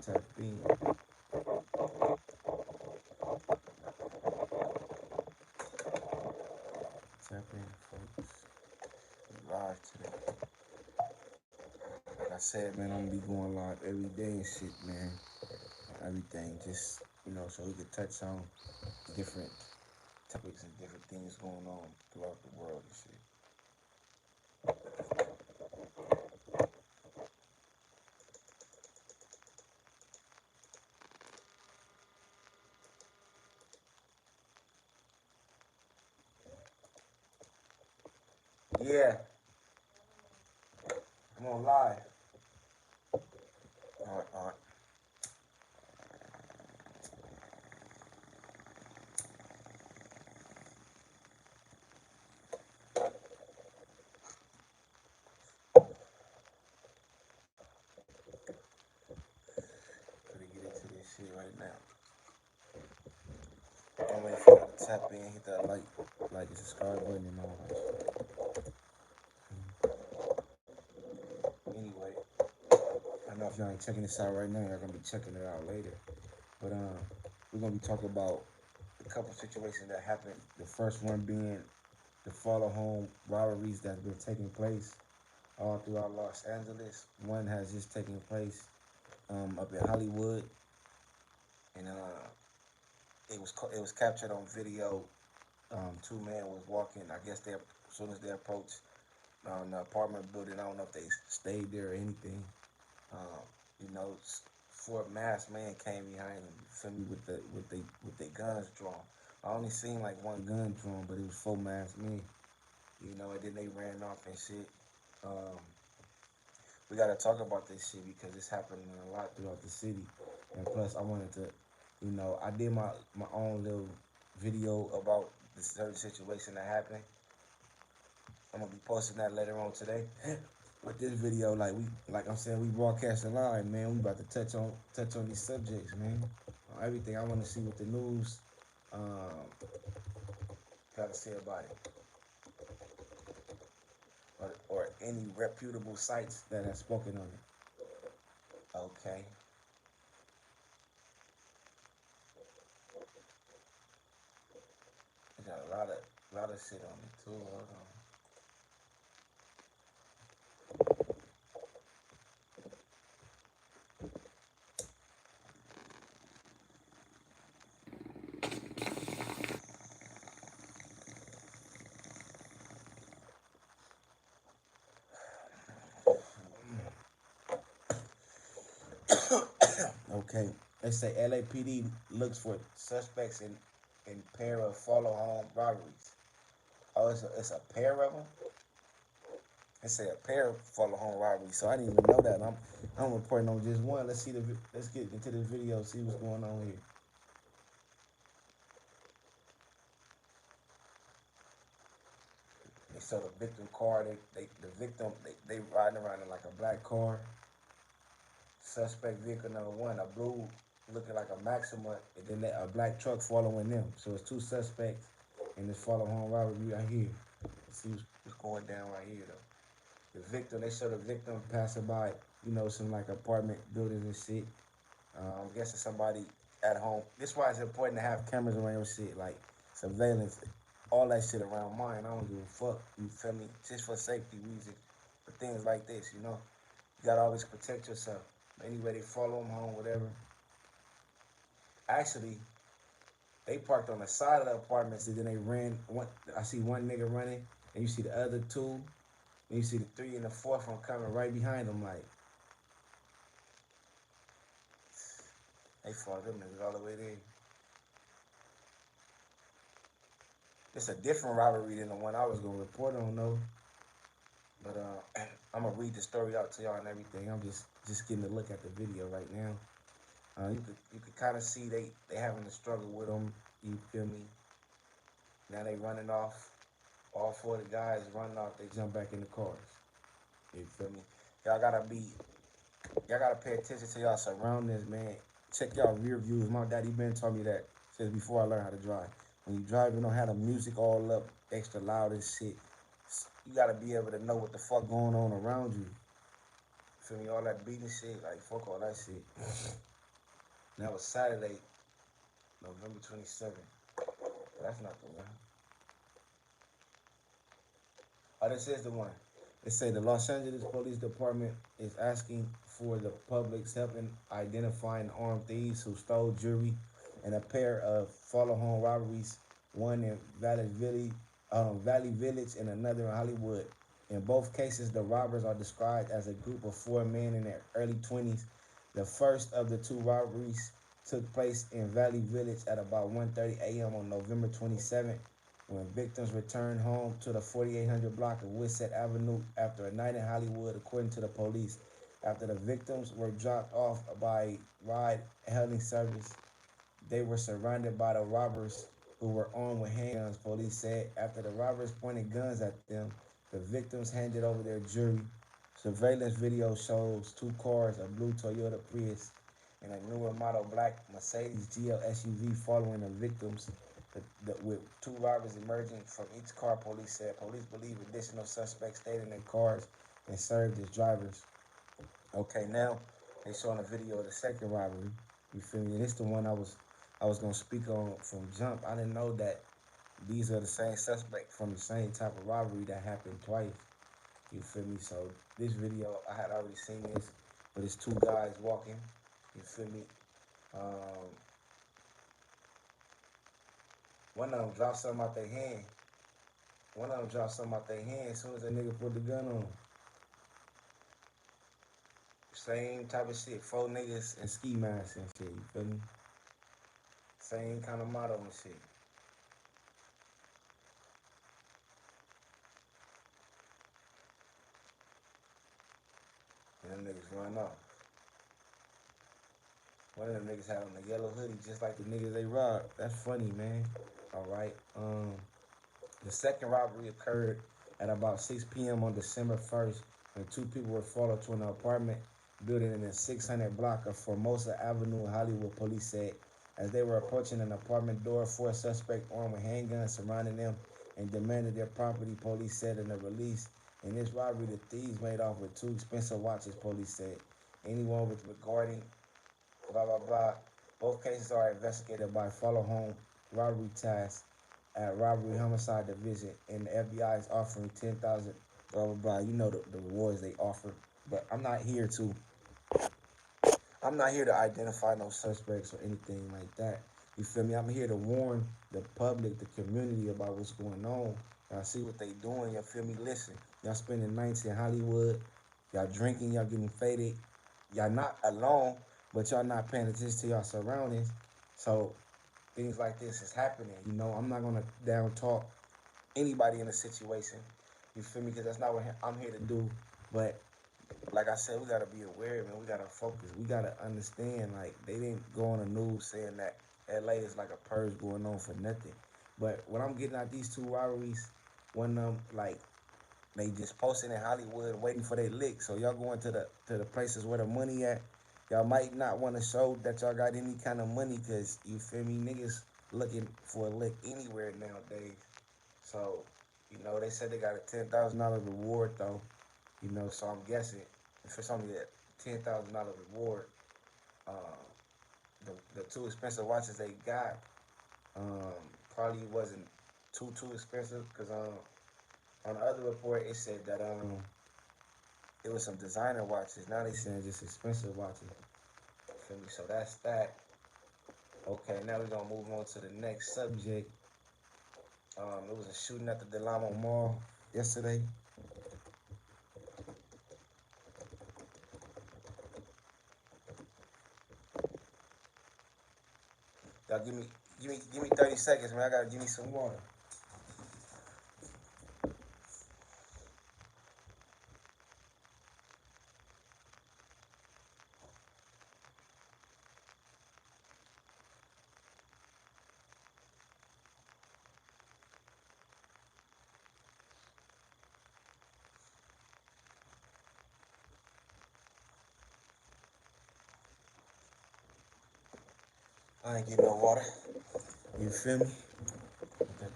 Tap in. Tap in, folks. We live today. Like I said, man, I'm gonna be going live every day and shit, man. Everything, just so we could touch on different topics and different things going on throughout the world and shit. Yeah, I'm on live. All right. Gonna get into this shit right now. I'm waiting for y'all to tap in, hit that like and subscribe button and all that shit. Anyway, I know if y'all ain't checking this out right now, y'all gonna be checking it out later. But we're gonna be talking about a couple situations that happened. The first one being the follow home robberies that's been taking place all throughout Los Angeles. One has just taken place up in Hollywood, and it was captured on video. Two men was walking. I guess as soon as they approached the apartment building, I don't know if they stayed there or anything. Um, you know, four masked men came behind them. You feel me with their guns drawn. I only seen like one gun drawn, but it was four masked men. And then they ran off and shit. Um, we gotta talk about this shit because it's happening a lot throughout the city. And plus, I wanted to, I did my own little video about the certain situation that happened. I'm gonna be posting that later on today. But this video, like I'm saying, we broadcasting live, man. We about to touch on these subjects, man. Everything. I want to see what the news um, got to say about it, or any reputable sites that have spoken on it. Okay, we got a lot of shit on it too. Hold on. Okay, they say LAPD looks for suspects in pair of follow home robberies. Oh, it's a pair of them. It say a pair of follow home robberies, so I didn't even know that. I'm reporting on just one. Let's get into this video, see what's going on here. They show the victim car. The victim they riding around in like a black car. Suspect vehicle number one, a blue looking like a Maxima, and then a black truck following them. So it's two suspects in this follow home robbery right here. Let's see what's going down right here though. The victim, they show the victim passing by, some like apartment buildings and shit. I'm guessing somebody at home. This is why it's important to have cameras around your shit, like surveillance, all that shit around mine. I don't give a fuck. You feel me? Just for safety reasons, for things like this, you gotta always protect yourself. Anyway, they follow them home, whatever. Actually, they parked on the side of the apartments, and then they ran. I see one nigga running, and you see the other two, and you see the three and the fourth one coming right behind them. Like they followed them niggas all the way there. It's a different robbery than the one I was gonna report on, though. But I'm gonna read the story out to y'all and everything. I'm just getting a look at the video right now. You could kind of see they having a struggle with them. You feel me? Now they running off. All four of the guys running off. They jump back in the cars. You feel me? Y'all gotta be. Y'all gotta pay attention to y'all surroundings, man. Check y'all rear views. My daddy Ben taught me that since before I learned how to drive. When you drive, you don't have the music all up, extra loud and shit. You gotta be able to know what the fuck going on around you. Feel me? All that beating shit, like fuck all that shit. And that was Saturday, November 27th. That's not the one. Oh, this is the one. It say the Los Angeles Police Department is asking for the public's help in identifying armed thieves who stole jewelry and a pair of follow home robberies, one in Valley Village and another in Hollywood. In both cases, the robbers are described as a group of four men in their early 20s. The first of the two robberies took place in Valley Village at about 1:30 a.m. on November 27th when victims returned home to the 4800 block of Wissett Avenue after a night in Hollywood, according to the police. After the victims were dropped off by a ride-hailing service, they were surrounded by the robbers who were armed with handguns, police said. After the robbers pointed guns at them, the victims handed over their jewelry. Surveillance video shows two cars, a blue Toyota Prius and a newer model black Mercedes GL SUV following the victims, with two robbers emerging from each car, police said. Police believe additional suspects stayed in their cars and served as drivers. Okay, now they showing a video of the second robbery. You feel me? And it's the one I was gonna speak on from jump. I didn't know that these are the same suspect from the same type of robbery that happened twice. You feel me? So this video I had already seen this, but it's two guys walking. You feel me? Um, one of them dropped something out their hand. One of them dropped something out their hand as soon as that nigga put the gun on. Same type of shit. Four niggas and ski masks and shit. You feel me? Same kind of motto and shit. And them niggas run off. One of them niggas had on a yellow hoodie just like the niggas they robbed. That's funny, man. All right. The second robbery occurred at about 6 p.m. on December 1st when two people were followed to an apartment building in the 600 block of Formosa Avenue, Hollywood, police said. As they were approaching an apartment door, four suspects armed with handguns surrounded them and demanded their property, police said in a release. In this robbery, the thieves made off with two expensive watches, police said. Anyone with regarding blah blah blah. Both cases are investigated by follow home robbery task at Robbery Homicide Division, and the FBI is offering 10,000 blah blah blah. You know the rewards they offer, but I'm not here to identify no suspects or anything like that. You feel me? I'm here to warn the public, the community about what's going on. Y'all see what they doing. Y'all feel me? Listen, y'all spending nights in Hollywood. Y'all drinking. Y'all getting faded. Y'all not alone, but y'all not paying attention to y'all surroundings. So things like this is happening. You know, I'm not gonna down talk anybody in a situation. You feel me? Because that's not what I'm here to do. But like I said, we gotta be aware, man. We gotta focus. We gotta understand. Like they didn't go on the news saying that LA is like a purge going on for nothing. But when I'm getting out these two robberies, one of them like they just posting in Hollywood waiting for their lick. So y'all going to the places where the money at. Y'all might not want to show that y'all got any kind of money because you feel me, niggas looking for a lick anywhere nowadays. So, they said they got a $10,000 reward though. So I'm guessing if it's only a $10,000 reward, uh, the two expensive watches they got um, probably wasn't too expensive because on the other report it said that it was some designer watches. Now they saying just expensive watches. Feel me? So that's that. Okay, now we're gonna move on to the next subject. It was a shooting at the Delamo Mall yesterday. Y'all give me 30 seconds, man. I gotta give me some water. I ain't getting no water. You feel me? Okay.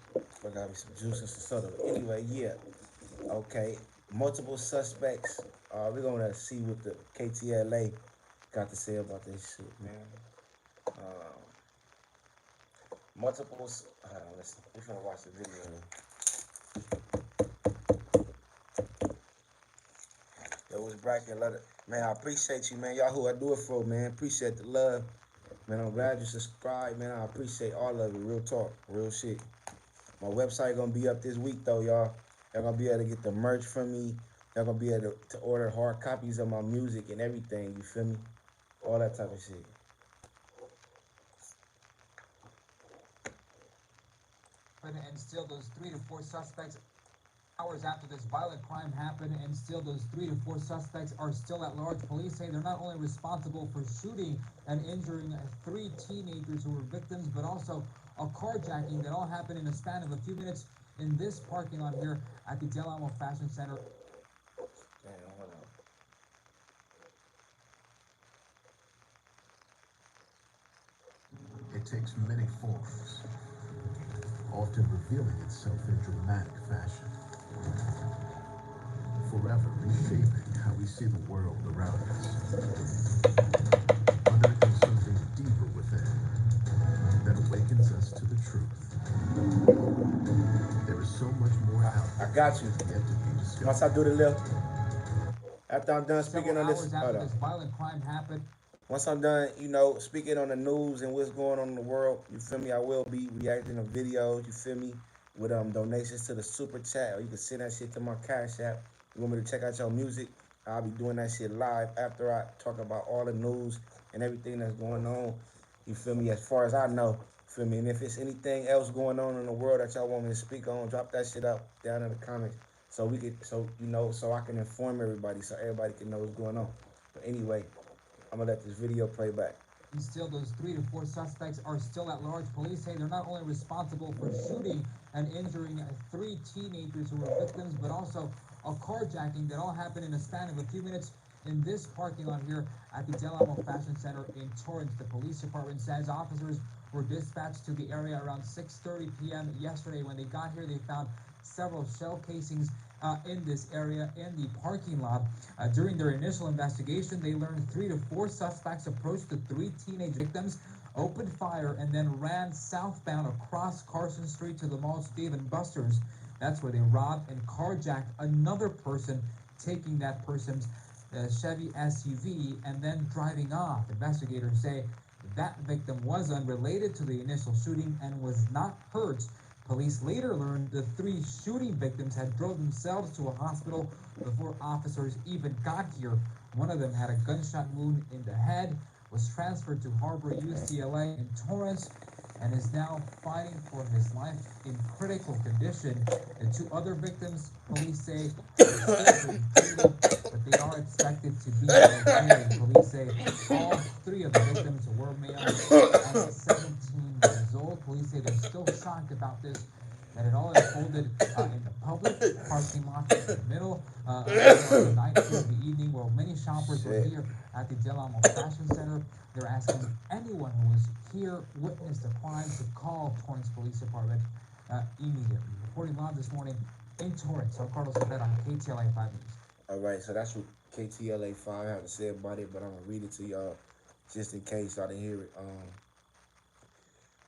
I got me some juice and some soda. Anyway, yeah. Okay. Multiple suspects. We're gonna see what the KTLA got to say about this shit, man. Um, multiple. Hold on, we're gonna watch the video. It was bracket letter. Man, I appreciate you, man. Y'all who I do it for, man. Appreciate the love. Man, I'm glad you subscribed, man. I appreciate all of it. Real talk, real shit. My website gonna be up this week though, y'all. Y'all gonna be able to get the merch from me. Y'all gonna be able to order hard copies of my music and everything. You feel me? All that type of shit. And still those 3 to 4 suspects hours after this violent crime happened, and still those 3 to 4 suspects are still at large. Police say they're not only responsible for shooting and injuring 3 teenagers who were victims, but also a carjacking that all happened in a span of a few minutes in this parking lot here at the Del Amo Fashion Center. Damn, hold on. It takes many forms, often revealing itself in dramatic fashion, forever reshaping how we see the world around us, unearthing something deeper within that awakens us to the truth. There is so much more out I there got you. yet to be discovered. Once I do the little, after I'm done speaking Several on this, hours hold after on. this violent crime happened, Once I'm done, speaking on the news and what's going on in the world, you feel me? I will be reacting to videos, you feel me? With donations to the super chat, or you can send that shit to my cash app. You want me to check out your music? I'll be doing that shit live after I talk about all the news and everything that's going on. You feel me? As far as I know, feel me? And if it's anything else going on in the world that y'all want me to speak on, drop that shit up down in the comments so we could, so I can inform everybody, so everybody can know what's going on. But anyway, I'm gonna let this video play back. and still those 3 to 4 suspects are still at large. Police say they're not only responsible for shooting and injuring 3 teenagers who were victims, but also a carjacking that all happened in a span of a few minutes in this parking lot here at the Del Amo Fashion Center in Torrance. The police department says officers were dispatched to the area around 6:30 p.m. yesterday. When they got here, they found several shell casings in this area in the parking lot. During their initial investigation, they learned 3 to 4 suspects approached the 3 teenage victims, opened fire, and then ran southbound across Carson Street to the mall's Dave and Buster's. That's where they robbed and carjacked another person, taking that person's Chevy SUV and then driving off. Investigators say that victim was unrelated to the initial shooting and was not hurt. Police later learned the 3 shooting victims had drove themselves to a hospital before officers even got here. One of them had a gunshot wound in the head, was transferred to Harbor UCLA in Torrance, and is now fighting for his life in critical condition. The 2 other victims, police say, are still being treated, but they are expected to be okay. Police say all 3 of the victims were male and 17 years old. Police say they're still shocked about this, that it all unfolded in the public parking lot in the middle of the night through the evening, where many shoppers were Shit. here at the Del Amo Fashion Center. They're asking anyone who was here, witnessed the crime, to call Torrance Police Department immediately. Reporting live this morning in Torrance, I'm Carlos Rivera, KTLA 5 News. All right, so that's what KTLA 5 have to say about it, but I'm gonna read it to y'all just in case y'all didn't hear it.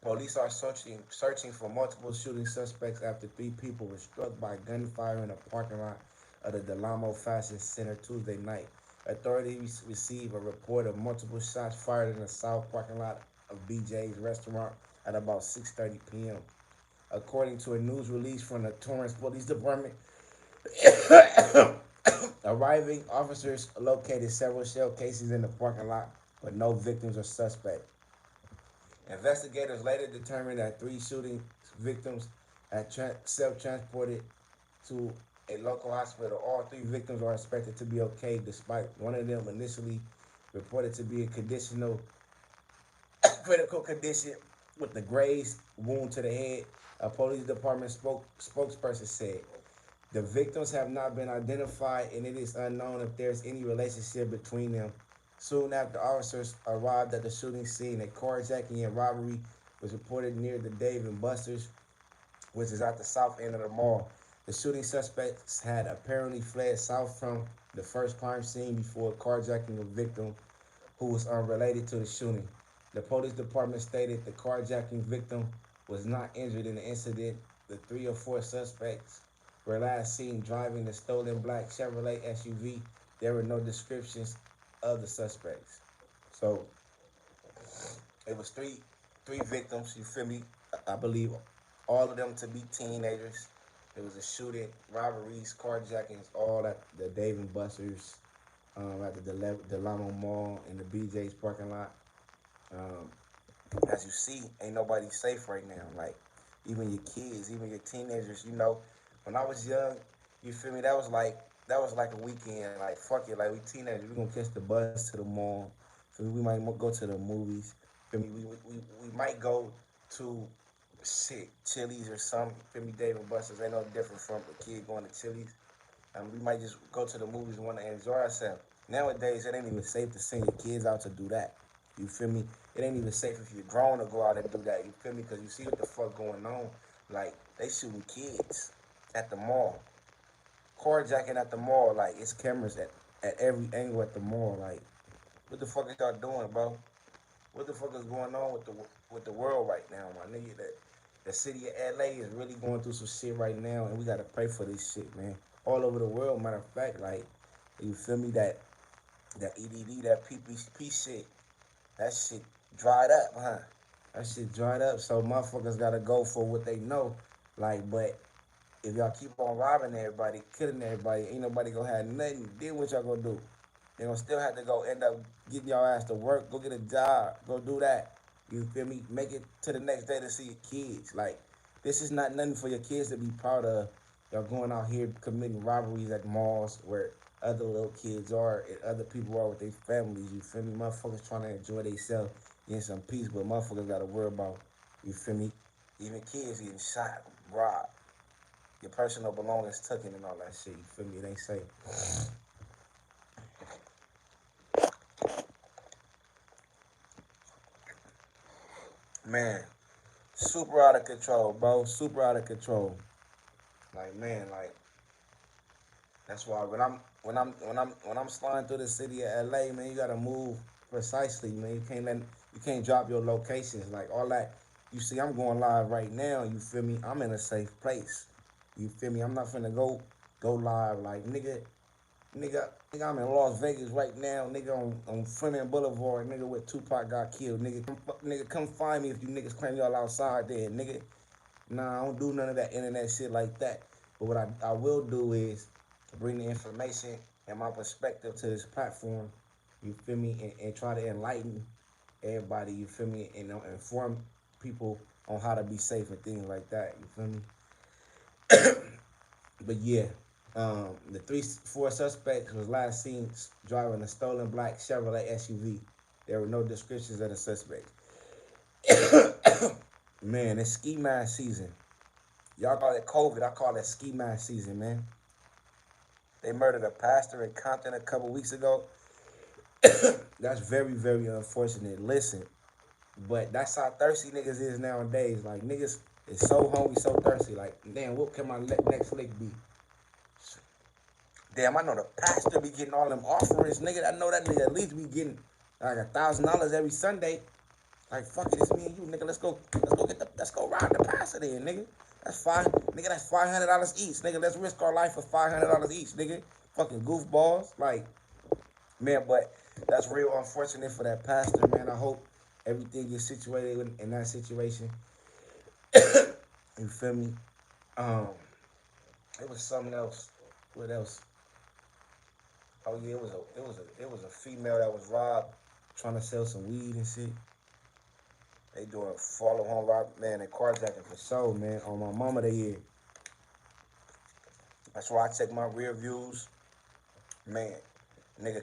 Police are searching for multiple shooting suspects after 3 people were struck by gunfire in a parking lot of the Delamo Fashion Center Tuesday night. Authorities received a report of multiple shots fired in the south parking lot of BJ's restaurant at about 6:30 p.m. According to a news release from the Torrance Police Department, arriving officers located several shell casings in the parking lot, but no victims or suspects. Investigators later determined that 3 shooting victims had self-transported to a local hospital. All 3 victims are expected to be okay, despite one of them initially reported to be in critical condition with a grazed wound to the head. A police department spokesperson said the victims have not been identified, and it is unknown if there's any relationship between them. Soon after officers arrived at the shooting scene, a carjacking and robbery was reported near the Dave and Buster's, which is at the south end of the mall. The shooting suspects had apparently fled south from the first crime scene before carjacking a victim who was unrelated to the shooting. The police department stated the carjacking victim was not injured in the incident. The three or four suspects were last seen driving the stolen black Chevrolet SUV. There were no descriptions of the suspects. So it was three victims. You feel me? I believe all of them to be teenagers. There was a shooting, robberies, carjackings, all at the Dave and Buster's, at the Delano Mall in the BJ's parking lot. Um, as you see, ain't nobody safe right now. Like even your kids, even your teenagers. You know, when I was young, you feel me? That was like a weekend. Like fuck it, like we teenagers, we gonna catch the bus to the mall. Feel me? We might go to the movies. Feel me? We might go to shit Chili's or something. Feel me? Dave and Buster's ain't no different from a kid going to Chili's. We might just go to the movies and want to enjoy ourselves. Nowadays, it ain't even safe to send your kids out to do that. You feel me? It ain't even safe if you're grown to go out and do that. You feel me? Because you see what the fuck going on. Like, they shooting kids at the mall. Carjacking at the mall. Like, it's cameras at every angle at the mall. Like, what the fuck is y'all doing, bro? What the fuck is going on with the world right now, my nigga? That the city of LA is really going through some shit right now, and we gotta pray for this shit, man. All over the world, matter of fact, like you feel me? That EDD, that PPP shit, that shit dried up, huh? That shit dried up. So motherfuckers gotta go for what they know. Like, but if y'all keep on robbing everybody, killing everybody, ain't nobody gonna have nothing. Then what y'all gonna do? They gonna still have to go end up getting y'all ass to work, go get a job, go do that. You feel me? Make it to the next day to see your kids. Like, this is not nothing for your kids to be proud of. Y'all going out here committing robberies at malls where other little kids are and other people are with their families. You feel me? Motherfuckers trying to enjoy themselves, getting some peace, but motherfuckers gotta worry about, you feel me? Even kids getting shot, robbed, your personal belongings taken and all that shit. You feel me? It ain't safe. Man, super out of control, bro. Super out of control. Like man, like that's why when I'm sliding through the city of LA, man, you gotta move precisely, man. You can't drop your locations like all that. You see, I'm going live right now. You feel me? I'm in a safe place. You feel me? I'm not finna go live like nigga, I'm in Las Vegas right now, nigga, on Fleming Boulevard, nigga, where Tupac got killed, nigga, come find me if you niggas claim y'all outside there, nigga. Nah, I don't do none of that internet shit like that. But what I will do is bring the information and my perspective to this platform, you feel me, and try to enlighten everybody, you feel me, and inform people on how to be safe and things like that, you feel me? But yeah, the four suspects was last seen driving a stolen black Chevrolet SUV. There were no descriptions of the suspects. Man, it's ski mask season. Y'all call it COVID. I call it ski mask season, man. They murdered a pastor in Compton a couple weeks ago. That's very, very unfortunate. Listen, but that's how thirsty niggas is nowadays. Like niggas is so hungry, so thirsty. Like, damn, what can my next lick be? Damn, I know the pastor be getting all them offerings, nigga. I know that nigga at least be getting like $1,000 every Sunday. Like, fuck it, it's me and you, nigga. Let's go rob the pastor then, nigga. That's fine, nigga. That's $500 each, nigga. Let's risk our life for $500 each, nigga. Fucking goofballs, like, man. But that's real unfortunate for that pastor, man. I hope everything gets situated in that situation. You feel me? Um, it was something else. What else? Oh yeah, it was a female that was robbed trying to sell some weed and shit. They doing follow home rob, man, and carjacking for sure, man. On my mama they is. That's why I check my rear views, man. Nigga,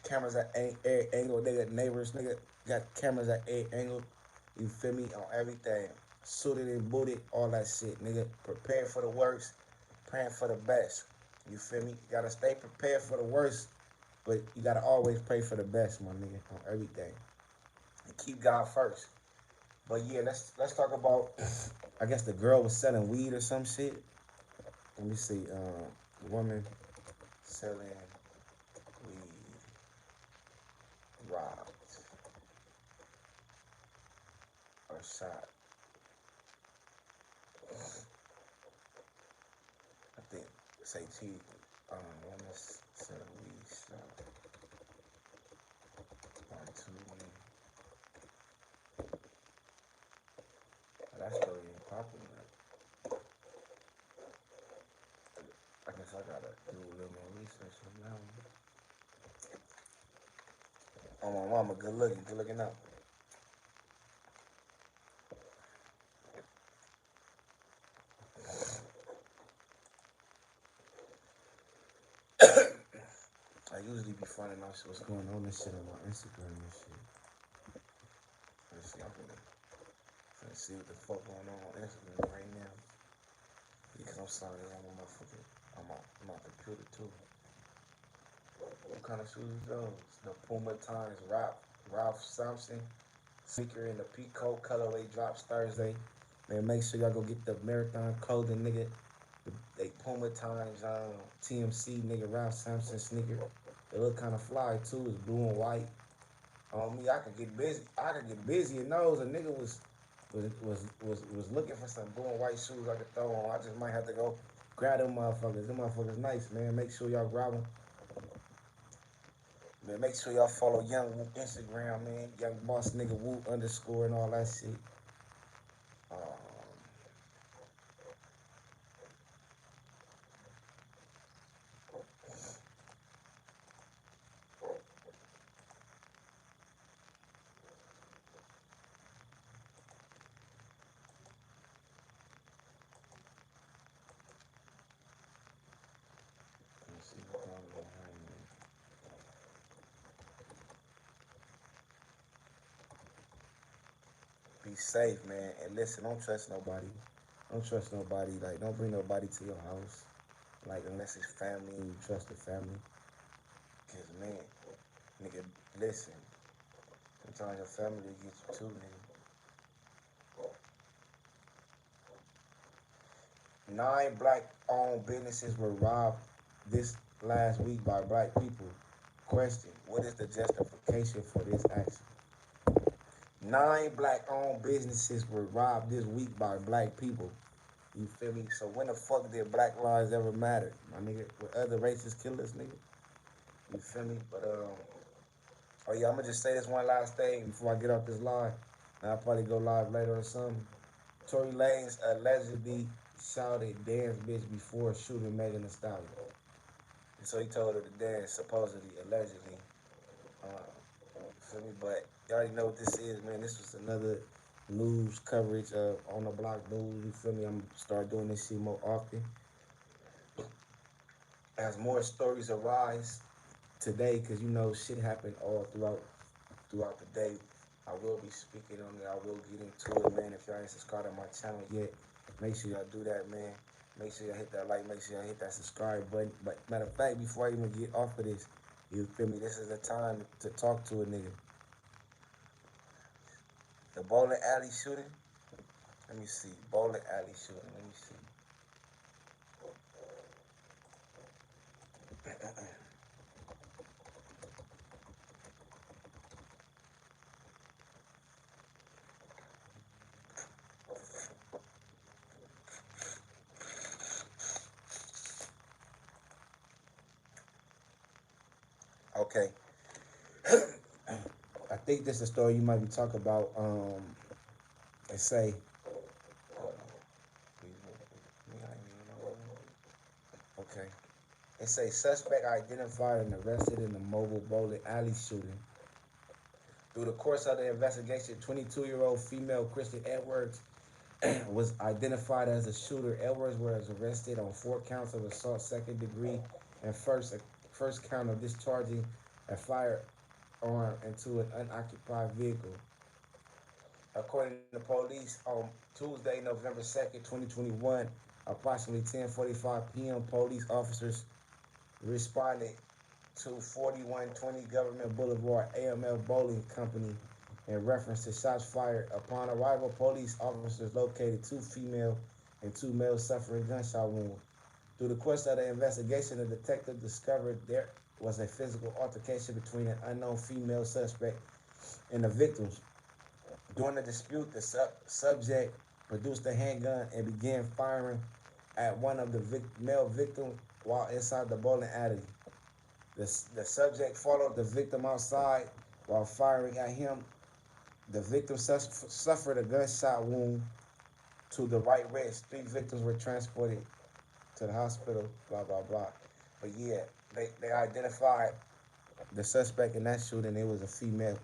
cameras at every angle. Nigga, neighbors, nigga got cameras at every angle. You feel me? On everything, suited and booted, all that shit, nigga. Prepared for the worst, praying for the best. You feel me? You gotta stay prepared for the worst, but you gotta always pray for the best, my nigga, on everything. And keep God first. But yeah, let's talk about. I guess the girl was selling weed or some shit. Let me see. Woman selling weed robbed. or shot. I think say T almost said we shot by 2 men. That story ain't popping. I guess I gotta do a little more research on that one. Oh my mama, good looking out. I usually be finding out what's going on and shit on my Instagram and shit. Let's see, I'm finna see what the fuck going on Instagram right now. Because I'm sorry, I'm on the computer too. What kind of shoes those? The Puma Times Ralph Sampson sneaker in the peacoat colorway drops Thursday. Man, make sure y'all go get the marathon clothing, nigga. They Puma Times TMC nigga Ralph Sampson sneaker. They look kind of fly too. It's blue and white. On me, I could get busy. I could get busy in those. A nigga was looking for some blue and white shoes I could throw on. I just might have to go grab them motherfuckers. Them motherfuckers nice, man. Make sure y'all grab them. Man, make sure y'all follow Young Woo Instagram, man. Young Boss Nigga Woo _ and all that shit. Um, let me see what's going on here. Be safe, man. And listen, don't trust nobody. Don't trust nobody. Like, don't bring nobody to your house. Like, unless it's family and you trust the family. Because, man, nigga, listen. Sometimes your family will get you too, nigga. 9 black-owned businesses were robbed this last week by black people. Question, what is the justification for this action? 9 black-owned businesses were robbed this week by black people. You feel me? So when the fuck did black lives ever matter? My nigga, with other racist killers, nigga? You feel me? But, oh yeah, I'm gonna just say this one last thing before I get off this live. And I'll probably go live later or something. Tory Lanez allegedly shouted dance bitch before shooting Megan Thee Stallion. And so he told her to dance, supposedly, allegedly. Feel me? But you already know what this is, man. This was another news coverage of On the Block News. You feel me? I'm gonna start doing this shit more often. As more stories arise today, because you know shit happened all throughout the day. I will be speaking on it. I will get into it, man. If y'all ain't subscribed to my channel yet, make sure y'all do that, man. Make sure y'all hit that like. Make sure y'all hit that subscribe button. But matter of fact, before I even get off of this, you feel me? This is the time to talk to a nigga. The bowling alley shooting. Let me see. Bowling alley shooting. Let me see. Okay. I think this is a story you might be talking about. They say. Okay. It say suspect identified and arrested in the mobile bowling alley shooting. Through the course of the investigation, 22-year-old female Kristen Edwards was identified as a shooter. Edwards was arrested on 4 counts of assault, second degree, and first count of discharging a firearm into an unoccupied vehicle. According to police, on Tuesday, November 2nd, 2021, approximately 10:45 p.m., police officers responded to 4120 Government Boulevard AML Bowling Company in reference to shots fired. Upon arrival, police officers located 2 female and 2 males suffering gunshot wounds. Through the course of the investigation, the detective discovered there was a physical altercation between an unknown female suspect and the victims. During the dispute, the subject produced a handgun and began firing at one of the male victims while inside the bowling alley. The subject followed the victim outside while firing at him. The victim suffered a gunshot wound to the right wrist. Three victims were transported to the hospital, blah, blah, blah. But yeah, they identified the suspect in that shooting. It was a female.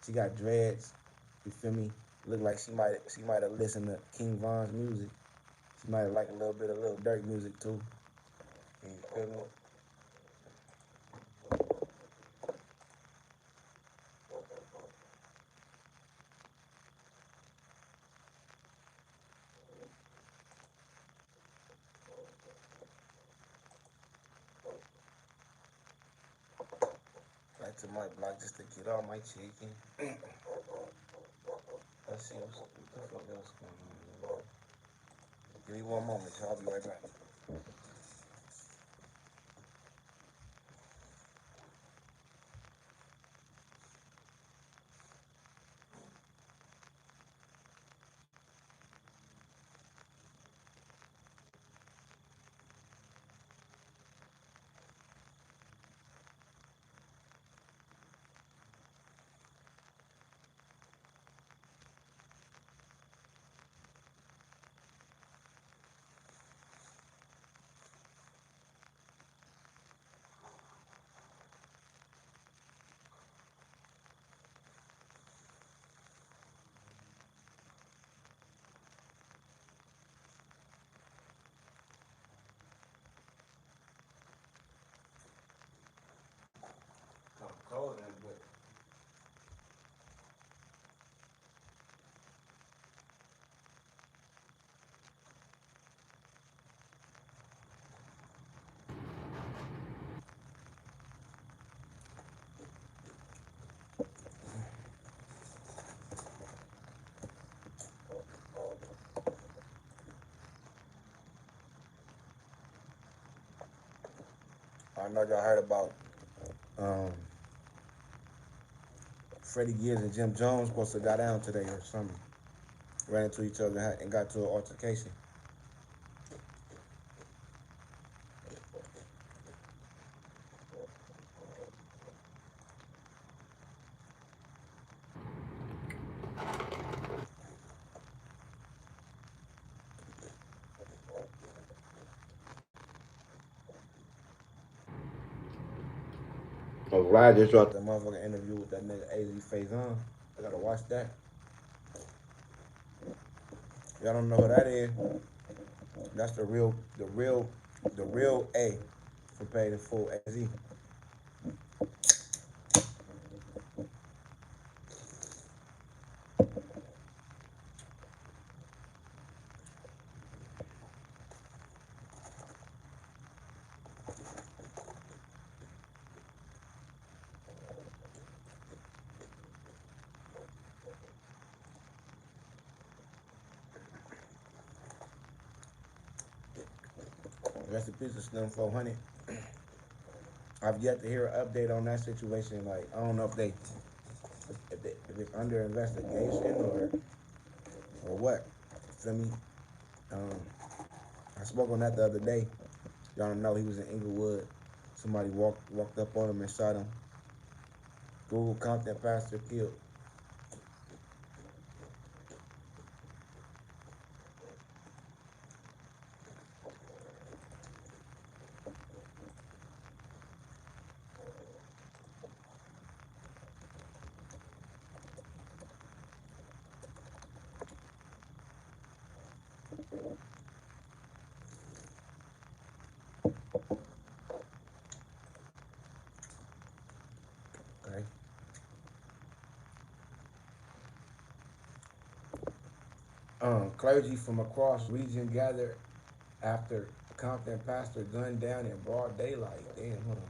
She got dreads. You feel me? Looked like she might have listened to King Von's music. She might have liked a little bit of Lil Durk music too. You feel me? Back to my block just to get all my chicken. Let's see what the fuck else going on. Give me one moment, y'all. I'll be right back. I'm cold and but I know y'all heard about um Freddie Gibbs and Jim Jones supposed to got down today or something. Ran into each other and got to an altercation. Oh, Vlad just dropped that motherfucking interview with that nigga AZ Faison. I gotta watch that. Y'all don't know who that is. That's the real A for Paid in Full AZ. Rest in peace to Slim 400. I've yet to hear an update on that situation. Like, I don't know if it's under investigation or what. Feel me? Um, I spoke on that the other day. Y'all don't know he was in Inglewood. Somebody walked up on him and shot him. Google Compton pastor killed. Okay. Clergy from across region gathered after Compton pastor gunned down in broad daylight. Damn, hold on.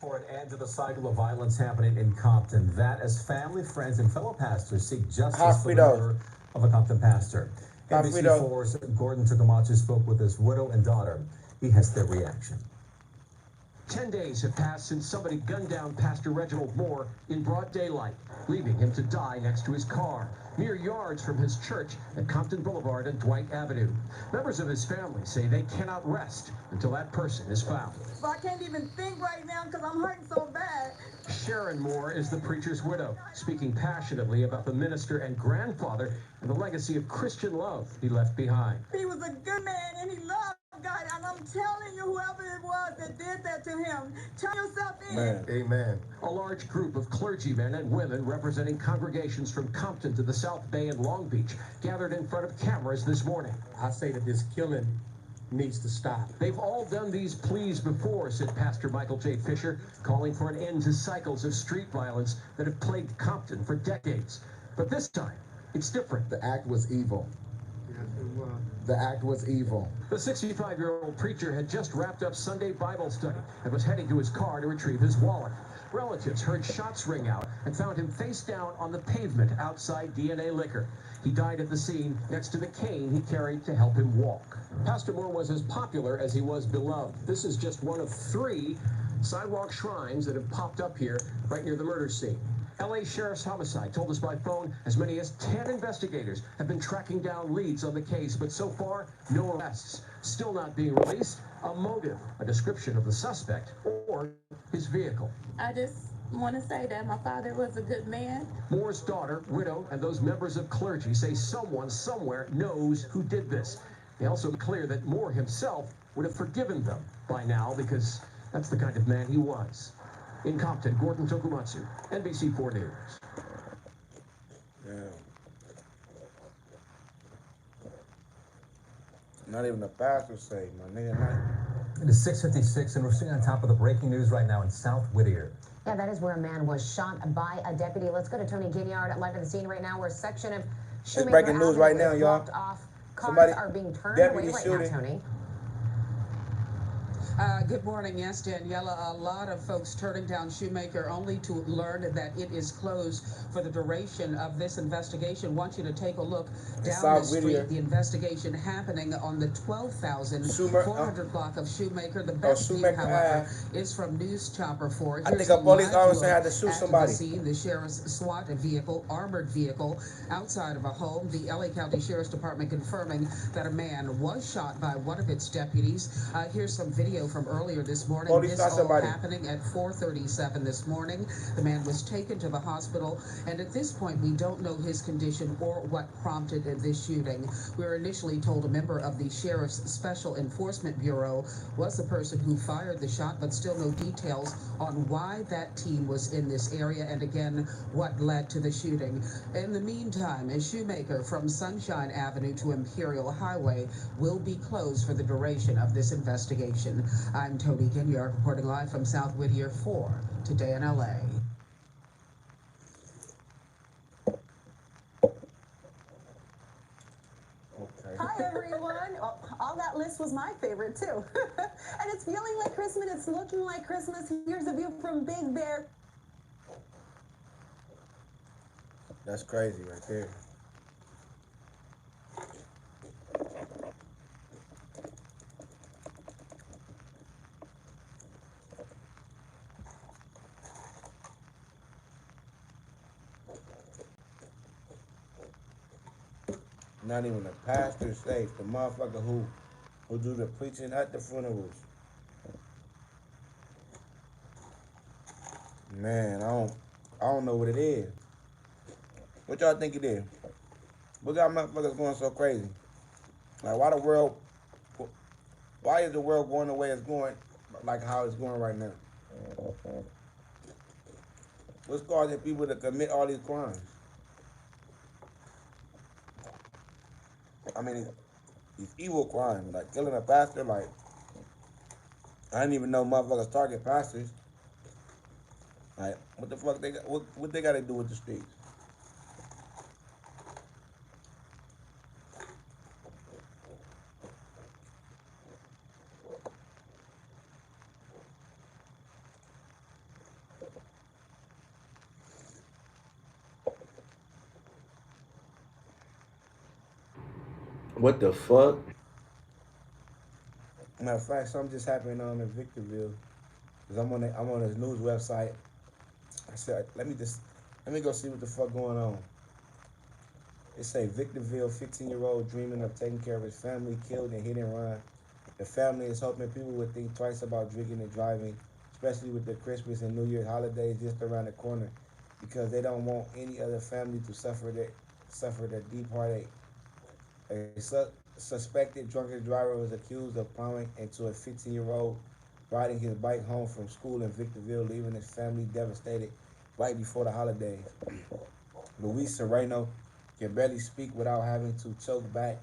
For an end to the cycle of violence happening in Compton, that as family, friends, and fellow pastors seek justice for the murder of a Compton pastor. NBC4's Gordon Tukamatsu spoke with his widow and daughter. He has their reaction. 10 days have passed since somebody gunned down Pastor Reginald Moore in broad daylight, leaving him to die next to his car, mere yards from his church at Compton Boulevard and Dwight Avenue. Members of his family say they cannot rest until that person is found. So I can't even think right now because I'm hurting so bad. Sharon Moore is the preacher's widow, speaking passionately about the minister and grandfather and the legacy of Christian love he left behind. He was a good man and he loved God, and I'm telling you, whoever it was that did that to him, turn yourself in. Man. Amen. A large group of clergymen and women representing congregations from Compton to the South Bay and Long Beach gathered in front of cameras this morning. I say that this killing needs to stop. They've all done these pleas before, said Pastor Michael J. Fisher, calling for an end to cycles of street violence that have plagued Compton for decades. But this time, it's different. The act was evil. Yes, it was. The act was evil. The 65-year-old preacher had just wrapped up Sunday Bible study and was heading to his car to retrieve his wallet. Relatives heard shots ring out and found him face down on the pavement outside DNA Liquor. He died at the scene next to the cane he carried to help him walk. Pastor Moore was as popular as he was beloved. This is just one of 3 sidewalk shrines that have popped up here right near the murder scene. LA Sheriff's Homicide told us by phone as many as 10 investigators have been tracking down leads on the case, but so far, no arrests. Still not being released, a motive, a description of the suspect, or his vehicle. I just want to say that my father was a good man. Moore's daughter, widow, and those members of clergy say someone somewhere knows who did this. They also make clear that Moore himself would have forgiven them by now because that's the kind of man he was. In Compton, Gordon Tokumatsu, NBC4 News. Yeah. Not even the pastor saved, my nigga. It is 6:56, and we're sitting on top of the breaking news right now in South Whittier. Yeah, that is where a man was shot by a deputy. Let's go to Tony Ginyard live at the scene right now, where a section of Shoemaker breaking news Avenue right now, is y'all. blocked off. Cars Somebody- are being turned deputy away right shooting. now, Tony. Good morning. Yes, Daniela, a lot of folks turning down Shoemaker only to learn that it is closed for the duration of this investigation. Want you to take a look down South the street. Whittier. The investigation happening on the 12,400 block of Shoemaker. The best view, Shoemaker however, Ave. is from News Chopper 4. I Here's think a police live officer look had to shoot at somebody. The scene, the sheriff's SWAT vehicle, armored vehicle, outside of a home. The LA County Sheriff's Department confirming that a man was shot by one of its deputies. Here's some video from earlier this morning. Police This shot all somebody. happening at 4:37 this morning. The man was taken to the hospital, and at this point, we don't know his condition or what prompted this shooting. We were initially told a member of the Sheriff's Special Enforcement Bureau was the person who fired the shot, but still no details on why that team was in this area, and again, what led to the shooting. In the meantime, a Shoemaker from Sunshine Avenue to Imperial Highway will be closed for the duration of this investigation. I'm Tony Ginyard reporting live from South Whittier 4 Today in LA. Okay. Hi, everyone. All that list was my favorite, too. And it's feeling like Christmas. It's looking like Christmas. Here's a view from Big Bear. That's crazy right there. Not even the pastor safe, the motherfucker who do the preaching at the funerals. Man, I don't know what it is. What y'all think it is? What got motherfuckers going so crazy? Like why is the world going the way it's going, like how it's going right now? What's causing people to commit all these crimes? I mean, it's evil crime, like killing a pastor. Like, I didn't even know motherfuckers target pastors. Like, what the fuck they got? What they got to do with the streets? What the fuck? Matter of fact, something just happened in Victorville. Cause I'm on this news website. I said, let me go see what the fuck going on. It say Victorville 15-year-old dreaming of taking care of his family killed in hit and run. The family is hoping people would think twice about drinking and driving, especially with the Christmas and New Year's holidays just around the corner, because they don't want any other family to suffer the deep heartache. A suspected drunken driver was accused of plowing into a 15-year-old riding his bike home from school in Victorville, leaving his family devastated right before the holidays. Luis Serrano can barely speak without having to choke back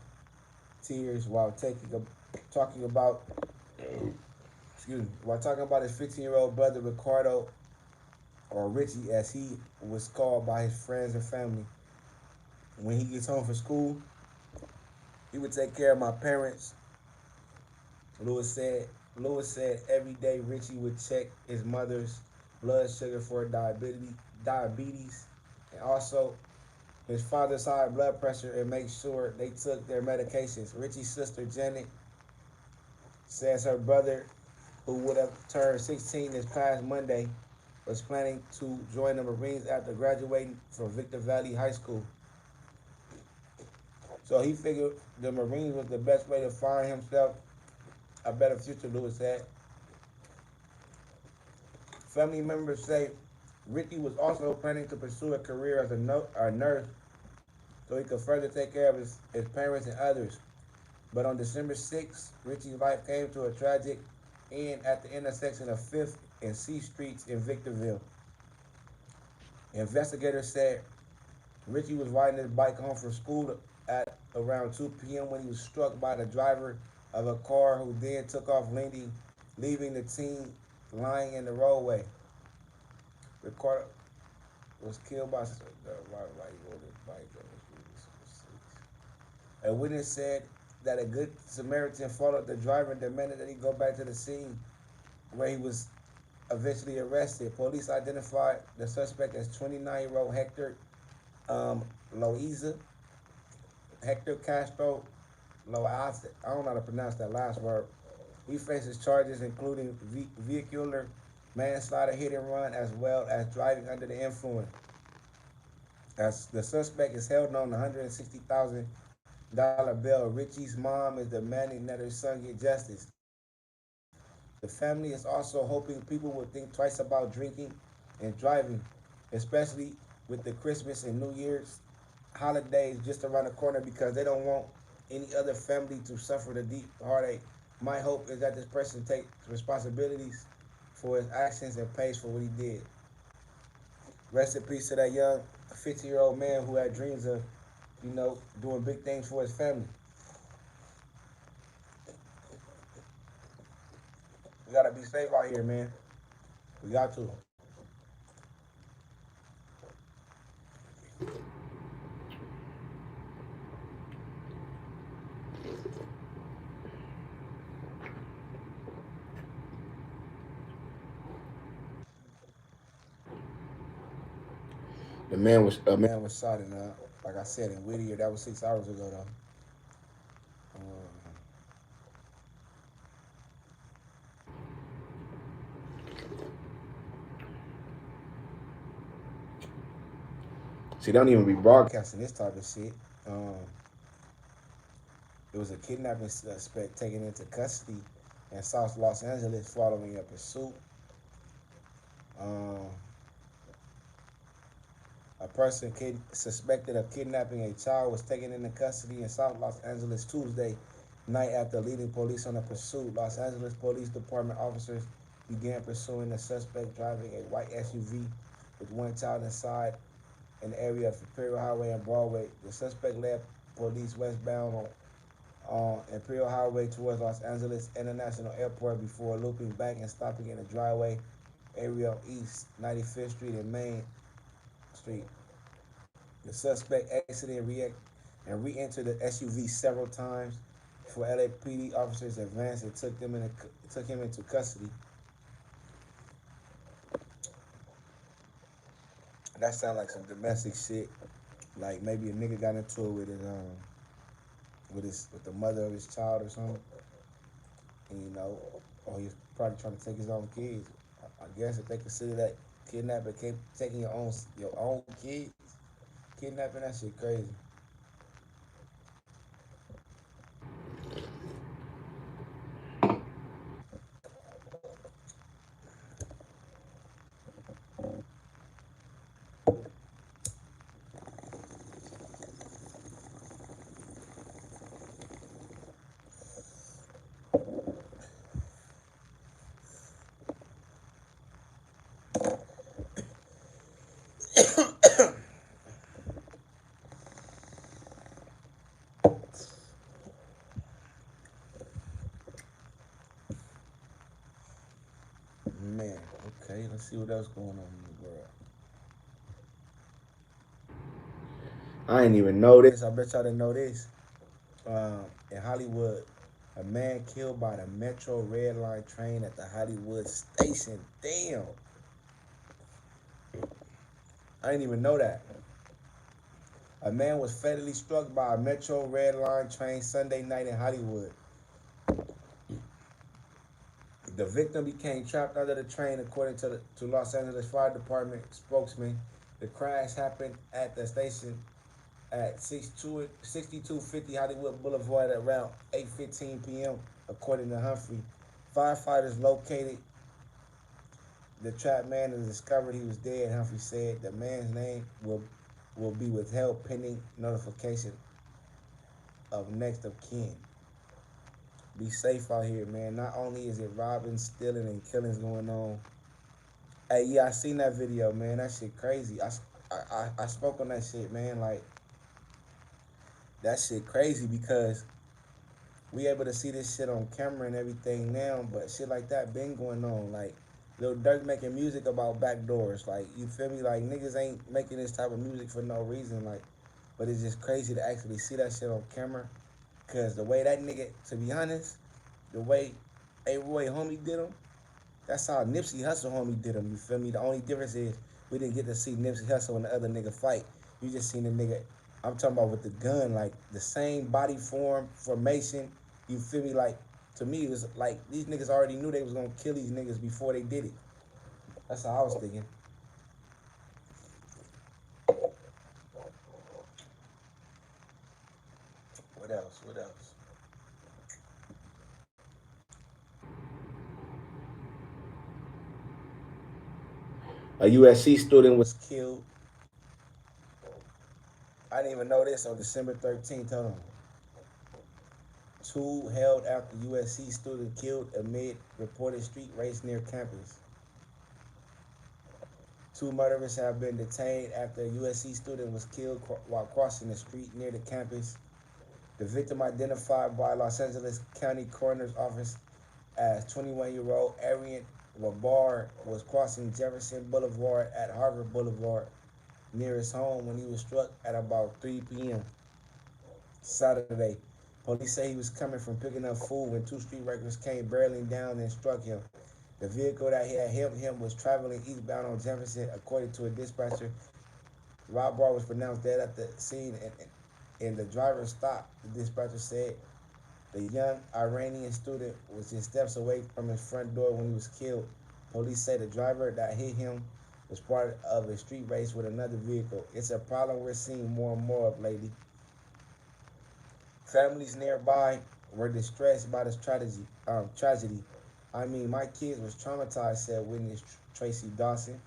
tears while talking about while talking about his 15-year-old brother Ricardo, or Richie as he was called by his friends and family. When he gets home from school, he would take care of my parents. Lewis said. Lewis said every day Richie would check his mother's blood sugar for diabetes, and also his father's high blood pressure, and make sure they took their medications. Richie's sister Janet says her brother, who would have turned 16 this past Monday, was planning to join the Marines after graduating from Victor Valley High School. So he figured the Marines was the best way to find himself a better future, Lewis said. Family members say Ricky was also planning to pursue a career as a nurse so he could further take care of his parents and others. But on December 6th, Richie's life came to a tragic end at the intersection of 5th and C Streets in Victorville. Investigators said Richie was riding his bike home from school at around 2 p.m. when he was struck by the driver of a car who then took off leaving the teen lying in the roadway. Ricardo was killed by the right rode his bike. A witness said that a good Samaritan followed the driver and demanded that he go back to the scene where he was eventually arrested. Police identified the suspect as 29-year-old Loiza Hector Castro Loaiza. I don't know how to pronounce that last word. He faces charges including vehicular manslaughter, hit and run, as well as driving under the influence. As the suspect is held on $160,000 bail, Richie's mom is demanding that her son get justice. The family is also hoping people will think twice about drinking and driving, especially with the Christmas and New Year's holidays just around the corner, because they don't want any other family to suffer the deep heartache. My hope is that this person takes responsibilities for his actions and pays for what he did. Rest in peace to that young 15-year-old man who had dreams of, doing big things for his family. We gotta be safe out here, man. We got to. A man was shot in like I said, in Whittier. That was 6 hours ago though. See, they don't even be broadcasting this type of shit. Um, there was a kidnapping suspect taken into custody in South Los Angeles following a pursuit. Um, a person suspected of kidnapping a child was taken into custody in South Los Angeles Tuesday night after leading police on a pursuit. Los Angeles Police Department officers began pursuing the suspect driving a white SUV with one child inside in the area of Imperial Highway and Broadway. The suspect led police westbound on Imperial Highway towards Los Angeles International Airport before looping back and stopping in the driveway area on East 95th Street and Main Street. The suspect exited and re-entered the SUV several times before LAPD officers advanced and took him into custody. That sounds like some domestic shit. Like maybe a nigga got into it with the mother of his child or something. And, or he's probably trying to take his own kids. I guess if they consider that kidnapping, taking your own kids, kidnapping, that shit crazy. Man, okay, let's see what else going on in the world. I didn't even know this. I bet y'all didn't know this. In Hollywood, a man killed by the Metro Red Line train at the Hollywood station. Damn. I didn't even know that. A man was fatally struck by a Metro Red Line train Sunday night in Hollywood. The victim became trapped under the train, according to Los Angeles Fire Department spokesman. The crash happened at the station at 6250 Hollywood Boulevard at around 8:15 p.m., according to Humphrey. Firefighters located the trapped man and discovered he was dead. Humphrey said the man's name will be withheld pending notification of next of kin. Be safe out here, man. Not only is it robbing, stealing, and killings going on. Hey, yeah, I seen that video, man. That shit crazy. I spoke on that shit, man. Like, that shit crazy because we able to see this shit on camera and everything now, but shit like that been going on. Like, Lil Durk making music about back doors. Like, you feel me? Like, niggas ain't making this type of music for no reason. Like, but it's just crazy to actually see that shit on camera. Cause the way that nigga, to be honest, the way A-Roy homie did him, that's how Nipsey Hussle homie did him. You feel me? The only difference is we didn't get to see Nipsey Hussle and the other nigga fight. You just seen the nigga. I'm talking about with the gun, like the same body formation. You feel me? Like, to me, it was like these niggas already knew they was gonna kill these niggas before they did it. That's how I was thinking. What else? What else? A USC student was killed. I didn't even know this on December 13th. Hold on. Two held after USC student killed amid reported street race near campus. Two murderers have been detained after a USC student was killed while crossing the street near the campus. The victim, identified by Los Angeles County Coroner's Office as 21-year-old Arian Labar, was crossing Jefferson Boulevard at Harvard Boulevard near his home when he was struck at about 3 p.m. Saturday. Police say he was coming from picking up food when two street workers came barreling down and struck him. The vehicle that had hit him was traveling eastbound on Jefferson, according to a dispatcher. Rob Barr was pronounced dead at the scene, and the driver stopped. The dispatcher said the young Iranian student was just steps away from his front door when he was killed. Police say the driver that hit him was part of a street race with another vehicle. It's a problem we're seeing more and more of lately. Families nearby were distressed by this tragedy. I mean, my kids was traumatized, said witness Tracy Dawson.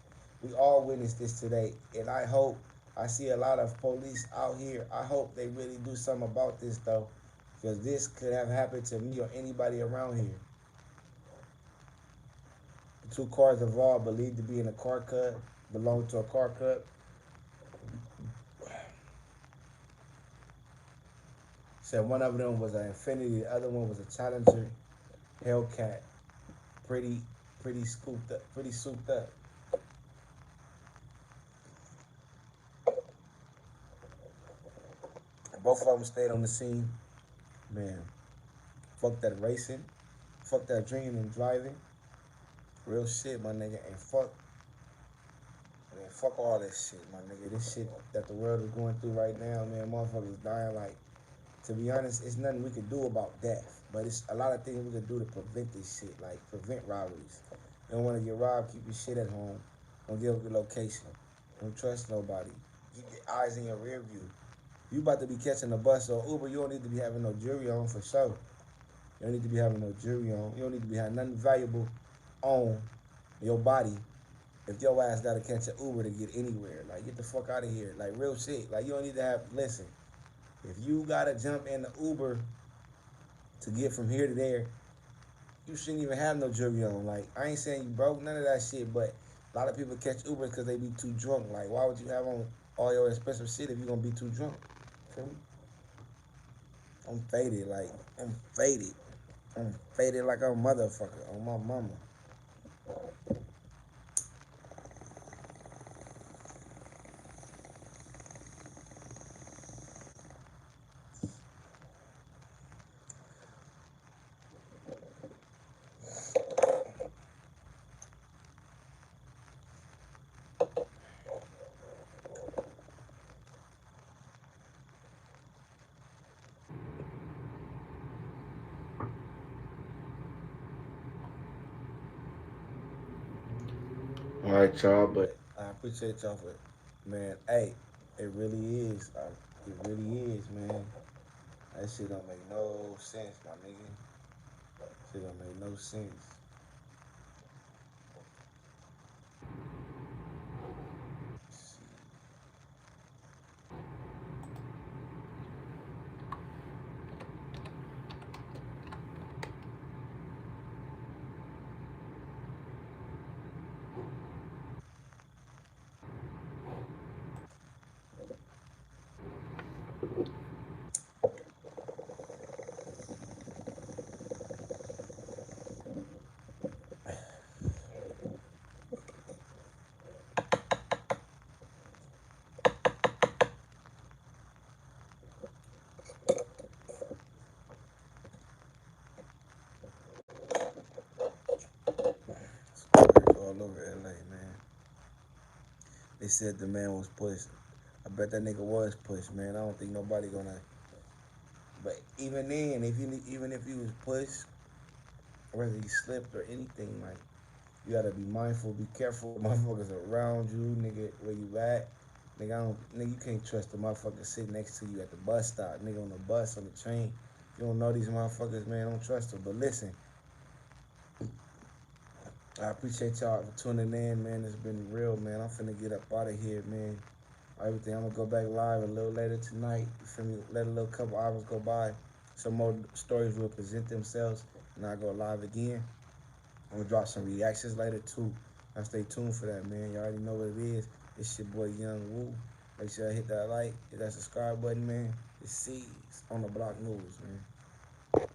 We all witnessed this today, and I see a lot of police out here. I hope they really do something about this, though, because this could have happened to me or anybody around here. The two cars involved, believed to be in a car cut, belonged to a car cut. Said one of them was an Infiniti, the other one was a Challenger Hellcat. Pretty, pretty souped up. Both of them stayed on the scene. Man, fuck that racing. Fuck that drinking and driving. Real shit, my nigga. And fuck all this shit, my nigga. This shit that the world is going through right now, man. Motherfuckers dying. Like, to be honest, it's nothing we could do about death. But it's a lot of things we could do to prevent this shit. Like, prevent robberies. You don't want to get robbed, keep your shit at home. Don't give up your location. Don't trust nobody. Keep your eyes in your rear view. You about to be catching a bus or Uber, you don't need to be having no jewelry on for sure. You don't need to be having no jewelry on. You don't need to be having nothing valuable on your body if your ass gotta catch an Uber to get anywhere. Like, get the fuck out of here. Like, real shit. Like, you don't need to have, listen, if you gotta jump in the Uber to get from here to there, you shouldn't even have no jewelry on. Like, I ain't saying you broke, none of that shit, but a lot of people catch Ubers because they be too drunk. Like, why would you have on all your expensive shit if you're gonna be too drunk? Feel me? I'm faded, like, I'm faded. I'm faded like a motherfucker on my mama. All right, y'all, but I appreciate y'all for, man, hey, it really is. It really is, man. That shit don't make no sense, my nigga. Shit don't make no sense. All over LA, man. They said the man was pushed. I bet that nigga was pushed, man. I don't think nobody gonna. But even then, even if he was pushed, whether he slipped or anything, like, you gotta be mindful, be careful, motherfuckers around you, nigga. Where you at, nigga? Nigga, you can't trust the motherfucker sitting next to you at the bus stop, nigga, on the bus, on the train. If you don't know these motherfuckers, man, don't trust them. But listen, I appreciate y'all for tuning in, man. It's been real, man. I'm finna get up out of here, man. Everything. I'm gonna go back live a little later tonight. You feel me? Let a little couple hours go by. Some more stories will present themselves, and I'll go live again. I'm gonna drop some reactions later too. Now stay tuned for that, man. You already know what it is. It's your boy Young Woo. Make sure I hit that like, hit that subscribe button, man. It's C's on the Block News, man.